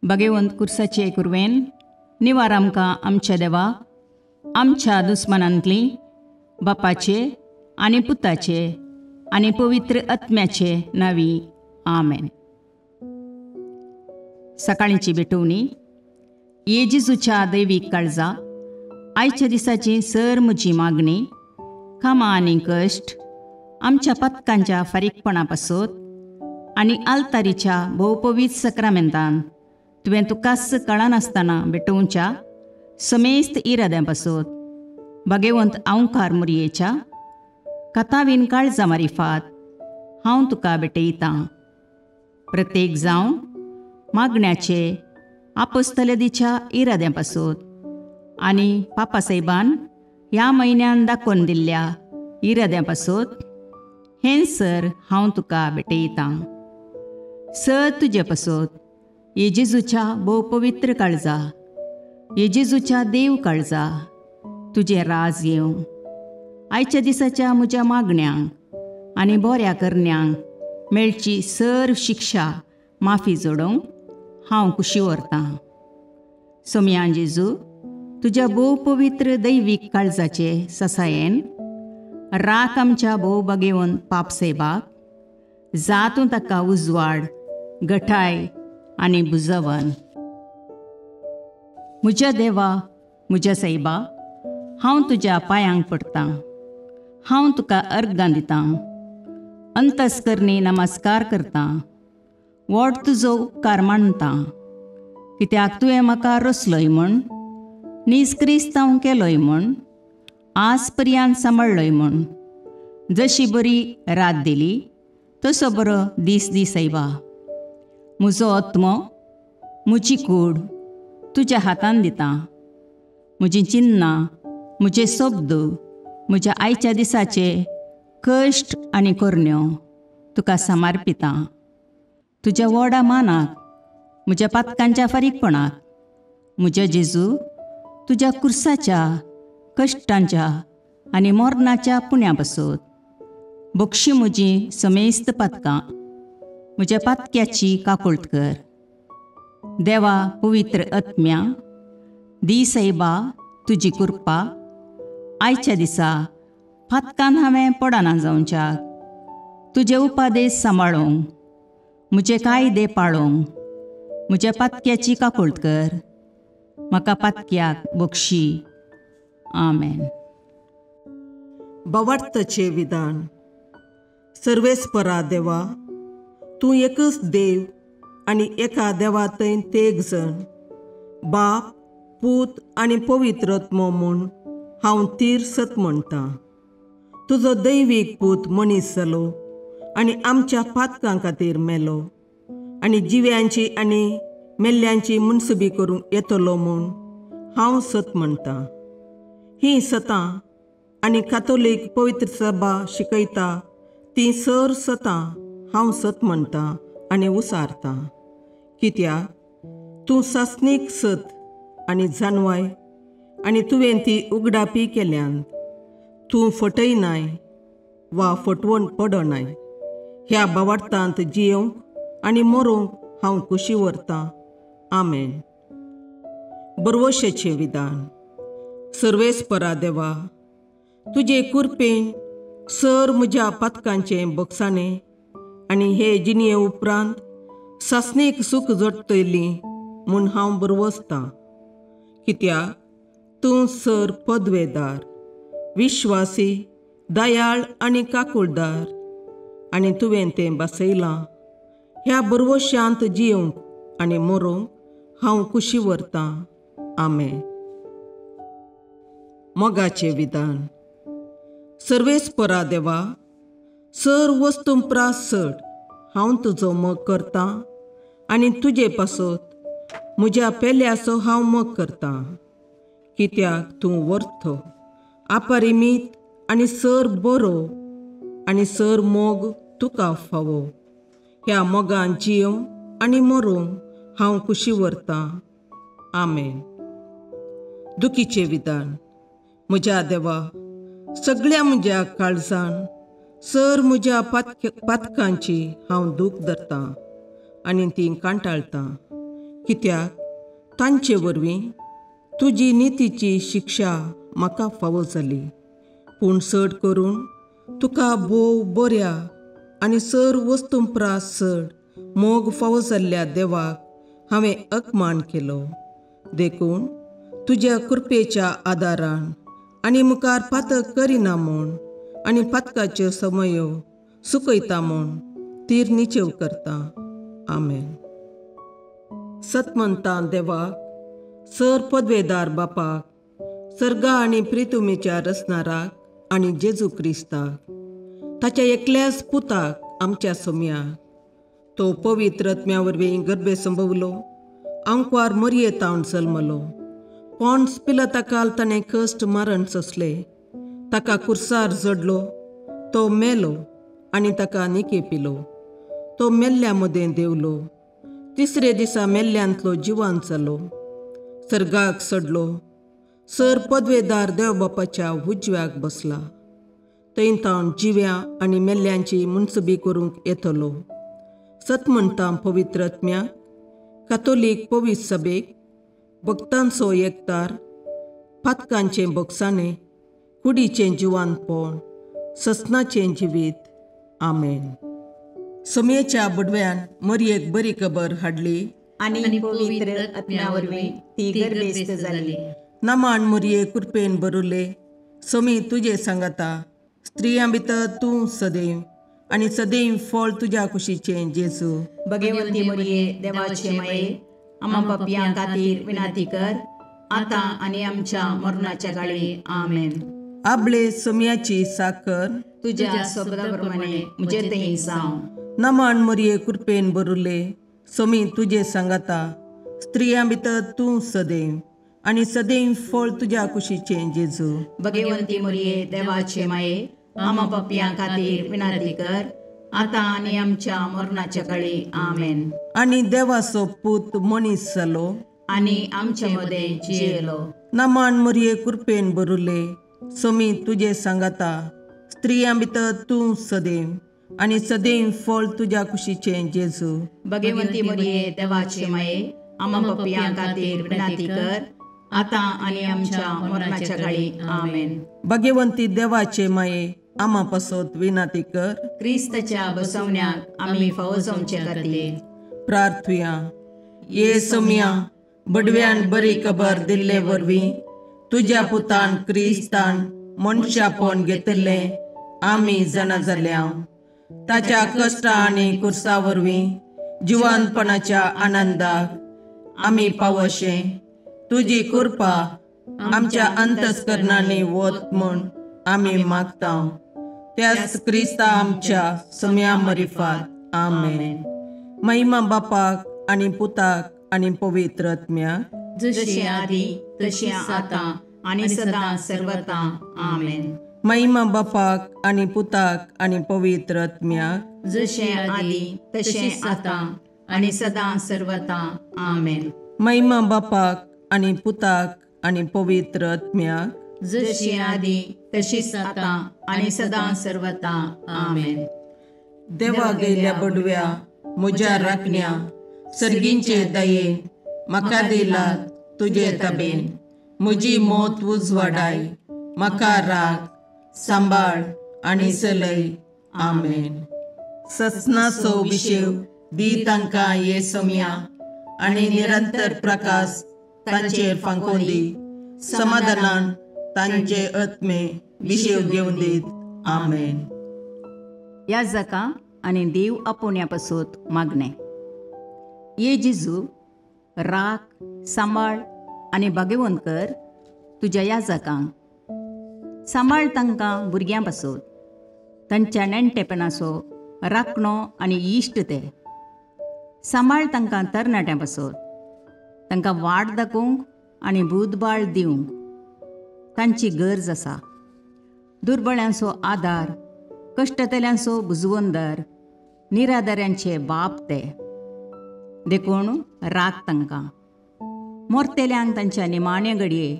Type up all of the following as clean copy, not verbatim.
भगवंत कुर्साचे कुरवेन निवार आमकां आमच्या देवा आमच्या दुस्मनांतली बापाचे आनी पुताचे आनी पवित्र आत्म्याचे नावी आमेन. सकाळींची भेटवणी. येजेजूच्या दैवीक काळजा आयच्या दिसाची सर म्हजी मागणी कामां आनी कश्ट आमच्या पथकांच्या फारीकपणा पासत आनी आल्तारीच्या भोवपवीत सक्रामेंतान तुवें तुकास कळनासतना भेटोवच्या समेस्त इराद्यां पासत भगवंत आवकार मुरयेच्या कथावीन काळजा मारिफात हांव तुका भेटयतां. प्रत्येक जावं मागण्याचे आपोस्तलदीच्या इराद्यां पासत आनी पापासाहेबान ह्या म्हयन्यान दाखोवन दिल्ल्या इराद्यां पासत हें सर हांव तुका भेटयतां. सर तुजे पासत येजेजूच्या भोवपवित्र काळजा येजेजूच्या देव काळजा तुजें राज येवं. आयच्या दिसाच्या म्हज्या मागण्यांक आनी बऱ्या करण्यांक मेळची सर शिक्षा माफी जोडोवंक हांव कुशी व्हरतां. सोम्या जेजू तुज्या भोवपवित्र दैवीक काळजाचे ससायेन राख आमच्या भोव भगवंत पापसाहेबाक जातूं ताका उजवाड घटाय आनी बुजवण. म्हज्या देवा म्हज्या साहेबा हांव तुज्या पांयांक पडटां. हांव तुका अर्गां दितां. अंतस्करणी नमस्कार करतां. व्हड तुजो उपकार मानतां. कित्याक तुवें म्हाका रचलोय म्हूण निस्क्रिस्तांव केलोय म्हूण आज पर्यंत सांबाळलोय म्हूण जशी बरी रात दिली तसो बरो दीस दी सायबा. म्हजो आत्मो म्हजी कूड तुज्या हातान दितां. म्हजीं चिन्नां म्हजे शब्द म्हज्या आयच्या दिसाचे कश्ट आनी करण्यो तुका समर्पितां. तुज्या व्हडा मानाक म्हज्या पातकांच्या फारीकपणाक म्हज्या जेजू तुज्या कुर्साच्या कश्टांच्या आनी मरणाच्या पुण्या पासत बक्षी म्हजी समेस्त पातकां म्हज्या पातक्याची काकुळट कर. देवा पवित्र आत्म्या दी सायबा तुजी कृपा आयच्या दिसा पातकान हांवें पडना जावच्याक तुजे उपादेश सांबाळोवंक म्हजे कायदे पाळोवंक म्हज्या पातक्याची काकुळट कर. म्हाका पातक्याक बक्षी. आमेन. बवार्थाचें विधान. सर्वेस्परा देवा तूं एकच देव आनी एका देवा थंय तेग जण बाप पूत आनी पवित्र आत्मो म्हूण हांव तीर सत म्हणटां. तुजो दैवीक पूत मनीस जालो आनी आमच्या पातकां खातीर मेलो आनी जिव्यांची आनी मेल्ल्यांची मुनसुबी करूंक येतलो म्हूण हांव सत म्हणटां. हीं सतां आनी कातोलीक पवित्र सभा शिकयता तीं सर सतां हांव सत म्हणटां आनी उसारतां. कित्याक तूं सासणीक सत आनी जानवाय आनी तुवें ती उगडापी केल्यांत. तूं फटयनाय वा फटवण पडनाय. ह्या बवार्थांत जियोंक आनी मरोवंक हांव कुशी व्हरतां. आमेन. बरवशेचें विधान. सर्वेस्परा देवा तुजे कुरपेन सर म्हज्या पातकांचें बक्षाणें आनी हे जिणये उपरांत सासणेक सूख जोडटली म्हूण हांव बरवसतां. कित्याक तूं सर पदवेदार विश्वासी दयाळ आनी काकुळदार आनी तुवें तें बसयलां. ह्या बरवश्यांत जियोंक आनी मरोवंक हांव कुशी व्हरतां. आमेन. मोगाचें विधान. सर्वेस्परा देवा सर वस्तुंपरास चड हांव तुजो मोग करतां आनी तुजे पासत म्हज्या पेल्याचो हांव मोग करतां. कित्याक तूं वर्थ अपरिमीत आनी सर बरो आनी सर मोग तुका फावो. ह्या मोगान जियोंक आनी मरोवंक हांव कुशी व्हरतां. आमेन. दुखीचें विधान. म्हज्या देवा सगळ्या म्हज्या काळजान सर म्हज्या पातकांची हांव दूख धरतां आनी ती कांटाळतां. कित्याक तांचे वरवीं तुजी नितीची शिक्षा म्हाका फावो जाली. पूण चड करून तुका भोव बऱ्या आनी सर वस्तूंपरास चड मोग फावो जाल्ल्या देवाक हांवें अकमान केलो. देखून तुज्या कृपेच्या आदारान आनी मुखार पातक करिना म्हूण आनी पातकाच्यो समयो सुकयता म्हूण तीर निचेव करता. आमेन. सतमंतां देवाक, सर पदवेदार बापाक, सर्गा आनी प्रितुमेच्या रचणाराक आनी जेजू क्रिस्ताक, ताच्या एकल्याच पुताक आमच्या सोम्याक, तो पवित्र आत्म्या वरवीं गर्भे संभवलो, आंकवार मरयेतावन जल्मलो, पोन्स पिलाताकाल ताणें कश्ट मरण सोंसले, ताका कुर्सार जडलो, तो मेलो आनी ताका निकेपिलो, तो मेल्ल्या मदें देवलो, तिसरे दिसा मेल्ल्यांतलो जिवांत जालो, सर्गाक चडलो, सर पदवेदार देवबापाच्या उजव्याक बसला, थंय तावन जिव्या आनी मेल्ल्यांची मुनसबी करूंक येतलो. सतमंतां पवित्र आत्म्याक, कातोलीक पवित्र सभेक, भक्तांचो एकतार, पातकांचें भोगसाणें, कुडीचें जिवांतपण, ससनाचें जिवीत. आमेन. सोम्येच्या बडव्यान मरयेक बरी खबर हाडली आनी पवित्र आत्म्या वरवीं ती गर्भेस्त जाली. नमान मरये कृपेन बरुले, सोमी तुजे सांगाता, स्त्रियां भितर तूं सदैव आनी सदैव फळ तुज्या कुशीचें जेजू. भगवंती मरये देवाचे माये, आम्हा पापयां खातीर विनाती कर, आतां आनी आमच्या मरणाच्या काळी. आमेन. आपले सोम्याची साकर तुज्या सोबताप्रमाणे म्हजे थंय जावं. नमान मरये कृपेन बरुले, सोमी तुजे सांगाता, स्त्रियां भितर तूं सदैव आनी सदैव फळ तुज्या कुशीचें जेजू. भगवंती मरये देवाचे माये, आम्हा पापयां खातीर विनाती कर, आतां आनी आमच्या मरणाच्या काळी. आमेन. आनी देवाचो पूत मनीस जालो आनी आमचे मदें जियेलो. नमान मरये कृपेन बरुले, सोमी तुजे सांगाता, स्त्रियां भितर तूं सदैव आनी सदैव फळ तुज्या कुशीचें जेजू. भगवंती मरये देवाचे माये, आम्हा पापयां खातीर विनाती कर, आतां आनी आमच्या मरणाच्या काळी. आमेन. भगवंती देवाचे माये, आम्हा पासत विनाती कर. क्रिस्ताच्या बसवण्याक आमी फावो जावचे खातीर प्रार्थुया. ये सोम्या, बडव्यान बरी खबर दिल्ले वरवीं तुज्या पुतान क्रिस्तान मनशापण घेतिल्लें आमी जाणा जाल्या. ताच्या कश्टा आनी कुर्सा वरवीं जिवानपणाच्या आनंदाक आमी पावशे. तुजी कृपा आमच्या अंतस्करणांनी वत म्हूण आमी मागता. त्याच क्रिस्ता आमच्या सोम्या मरिफात. आमेन. महिमा बापाक आनी पुताक आनी पवित्र आत्म्याक, जशे आदी तशें आतां आनी सदां सर्वता. आमेन. महिमा बापाक आनी पुताक आनी पवित्र आत्म्याक, जशे आदी तशें आतां आनी सदां सर्वता. आमेन. महिमा बापाक आनी पुताक आनी पवित्र आत्म्याक, जशी आदी तशीच आतां आनी सदां सर्वता. आमेन. देवा गेल्या बडव्या म्हज्या राखण्या, सर्गींचे दयेन म्हाका दिलात तुजे तबेन. म्हजी मोत उजवाडाय, म्हाका राख, सांबाळ आनी चलय. आमेन. ससनाचो विशेव दी तांकां ये सोम्या, आनी निरंतर प्रकाश तांचेर फांकून दी. समाधानान तांचे आत्मे विशेव घेवन दीत. आमेन. याजकां आनी देव आपोवण्या पासत मागणें. ये जेजू, राख, सांबाळ आनी भाग्यवंत कर तुज्या याजकांक. सांबाळ तांकां भुरग्यां पासत, तांच्या नेणटेपणाचो राखणो आनी इश्ट ते. सांबाळ तांकां तरणाट्यां पासत, तांकां वाट दाखोवंक आनी बुधबाळ दिवंक तांची गरज आसा. दुर्बळ्यांचो आदार, कश्टतल्यांचो बुजवंदर, निराधाऱ्यांचे बाप ते. देखून राख तांकां. मोरतेल्यांक तांच्या निमाणे घडये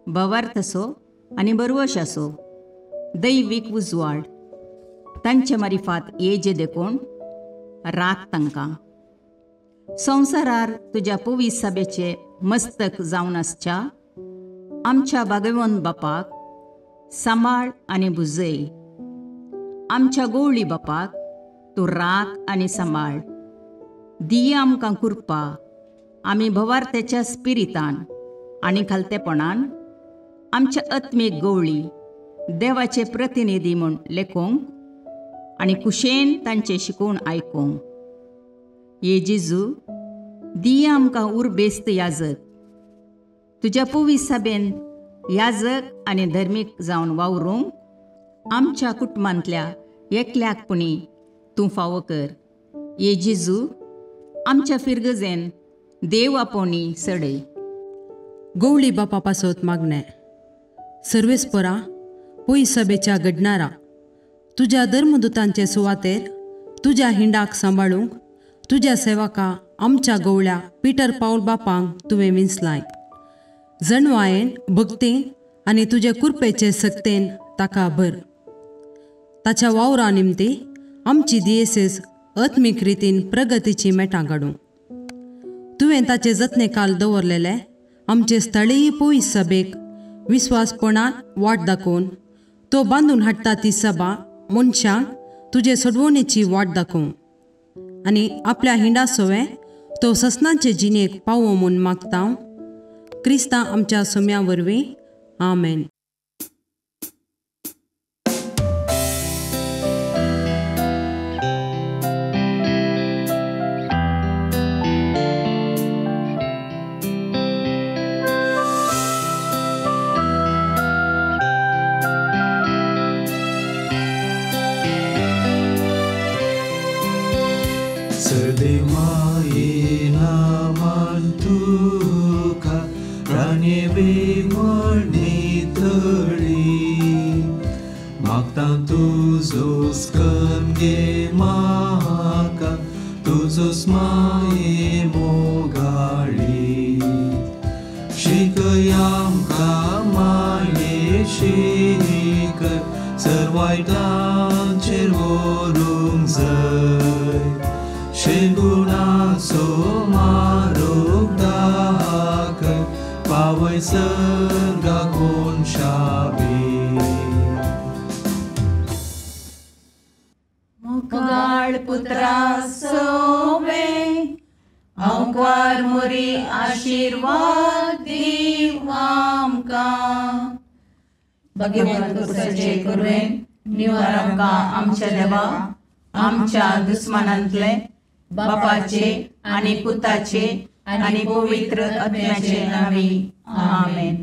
भवार्थसो आनी बरवशाचो दैवीक उजवाड तांचे मारिफात येजे देखून राख तांकां. संवसारार तुज्या पवित्र सभेचे मस्तक जावन आसच्या आमच्या भागवंत बापाक सांबाळ आनी बुजय. आमच्या गवळी बापाक तूं राख आनी सांबाळ. दिये आमकां कुरपा आमी भवार्थेच्या स्पिरितान आनी खालतेपणान आमच्या आत्मीक गवळी देवाचे प्रतिनिधी म्हूण लेखोंक आनी कुशेन तांचे शिकोवन आयकूंक. ये जेजू दिये आमकां उरबेस्त याजक. तुज्या पवित्र सभेन याजक आनी धर्मीक जावन वावरूंक आमच्या कुटुंबांतल्या एकल्याकपणी तूं फावो कर. ये जेजू आमच्या फिरगजेन देव आपोवणी सडय. गवळी बापा पासत मागणे. सर्वेस्परा पयस सभेच्या घडणारा तुज्या धर्मदुतांचे सुवातेर तुज्या हिंडाक सांबाळूंक तुज्या सेवका आमच्या गवळ्या पिटर पाऊल बापांक तुवें विंचलाय. जणवायेन भक्तीन आनी तुजे कुरपेचे सक्तेन ताका भर. ताच्या वावरा निमती आमची दियेसीस आत्मीक रितीन प्रगतीची मेटां काडूं. तुवें ताचे जतनेकाल दवरलेले आमचे स्थळीय पयस सभेक विस्वासपणान वाट दाखोवन तो बांदून हाडटा ती सभा मनशांक तुजे सोडवणेची वाट दाखोवं आनी आपल्या हिंडा सोवे तो ससनांचे जिणेक पावो म्हूण मागता. क्रिस्तां आमच्या सोम्या वरवीं. आमेन. सदैवाये नामान तुका प्राण्ये म्हणणे तळी मागता तुजो स्कन गे म्हाका तुजो स्माये मोगाळी. शिकय आमकां माये शिक सर्वायतांचेर व्हरूंक जाय. शेगुणाचो मारोग दाखय पावय सर्गाक शाबी. मुगाळ पुत्रा सोवे अवकार मोरी आशीर्वाद दीव आमकां. भगवंत कुसाचे करुवेन निवार आमकां आमच्या देवा आमच्या दुस्मानांतले बापाचे आनी पुताचे आनी पवित्र आत्म्याचे नावी. आमेन.